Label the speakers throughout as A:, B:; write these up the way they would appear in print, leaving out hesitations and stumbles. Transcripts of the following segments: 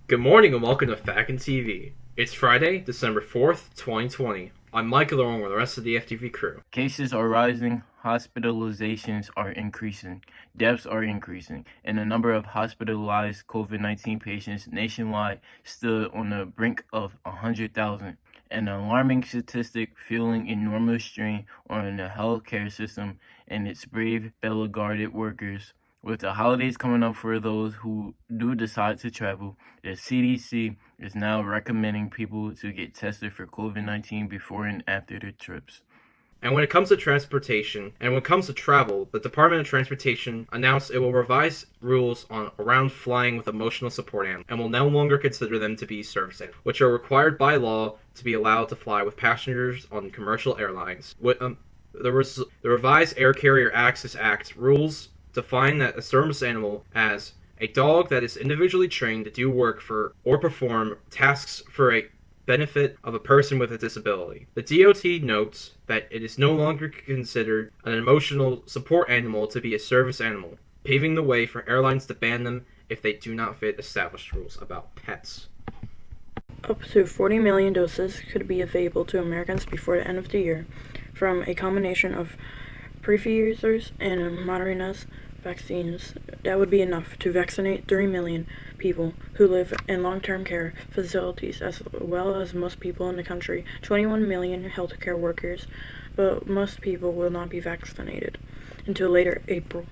A: Good morning and welcome to Falcon TV. It's Friday, December 4th, 2020. I'm Michael along with the rest of the FTV crew.
B: Cases are rising, hospitalizations are increasing, deaths are increasing, and the number of hospitalized COVID-19 patients nationwide stood on the brink of 100,000, an alarming statistic fueling enormous strain on the healthcare system and its brave, belly-guarded workers. With the holidays coming up for those who do decide to travel, the CDC is now recommending people to get tested for COVID-19 before and after their trips.
A: And when it comes to transportation, and when it comes to travel, the Department of Transportation announced it will revise rules around flying with emotional support animals and will no longer consider them to be service animals, which are required by law to be allowed to fly with passengers on commercial airlines. The revised Air Carrier Access Act rules define that a service animal as a dog that is individually trained to do work for or perform tasks for a benefit of a person with a disability. The DOT notes that it is no longer considered an emotional support animal to be a service animal, paving the way for airlines to ban them if they do not fit established rules about pets.
C: Up to 40 million doses could be available to Americans before the end of the year from a combination of Pfizer's and Moderna's vaccines. That would be enough to vaccinate 3 million people who live in long-term care facilities, as well as most people in the country, 21 million healthcare workers, but most people will not be vaccinated until later April.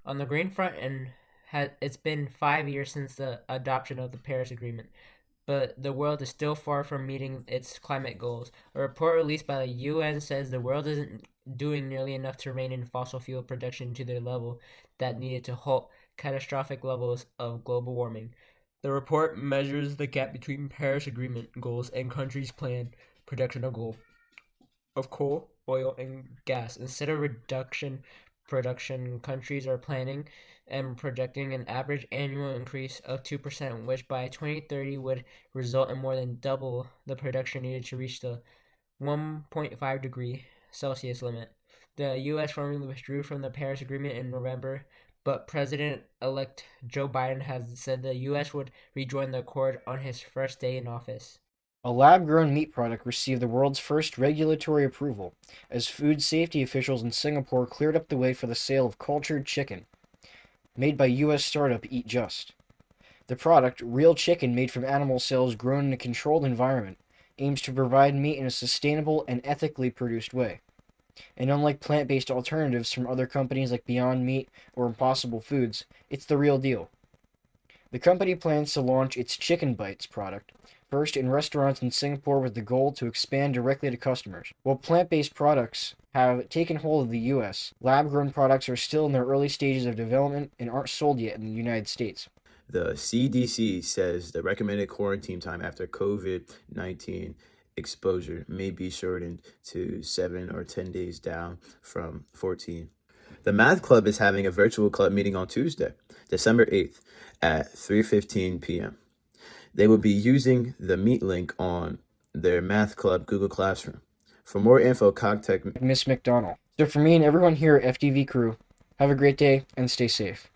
D: On the green front, it's been 5 years since the adoption of the Paris Agreement, but the world is still far from meeting its climate goals. A report released by the UN says the world isn't doing nearly enough to rein in fossil fuel production to the level that needed to halt catastrophic levels of global warming. The report measures the gap between Paris Agreement goals and countries' planned production of coal, oil, and gas. Instead of production, countries are planning and projecting an average annual increase of 2%, which by 2030 would result in more than double the production needed to reach the 1.5 degree Celsius limit. The U.S. formally withdrew from the Paris Agreement in November, but President-elect Joe Biden has said the U.S. would rejoin the accord on his first day in office.
E: A lab-grown meat product received the world's first regulatory approval, as food safety officials in Singapore cleared up the way for the sale of cultured chicken, made by U.S. startup Eat Just. The product, real chicken made from animal cells grown in a controlled environment, aims to provide meat in a sustainable and ethically produced way. And unlike plant-based alternatives from other companies like Beyond Meat or Impossible Foods, it's the real deal. The company plans to launch its Chicken Bites product, first in restaurants in Singapore with the goal to expand directly to customers. While plant-based products have taken hold of the U.S., lab-grown products are still in their early stages of development and aren't sold yet in the United States.
F: The CDC says the recommended quarantine time after COVID-19 exposure may be shortened to 7 or 10 days, down from 14. The Math Club is having a virtual club meeting on Tuesday, December 8th at 3:15 p.m. They will be using the Meet link on their Math Club Google Classroom. For more info, contact
E: Miss McDonald. So for me and everyone here at FTV crew, have a great day and stay safe.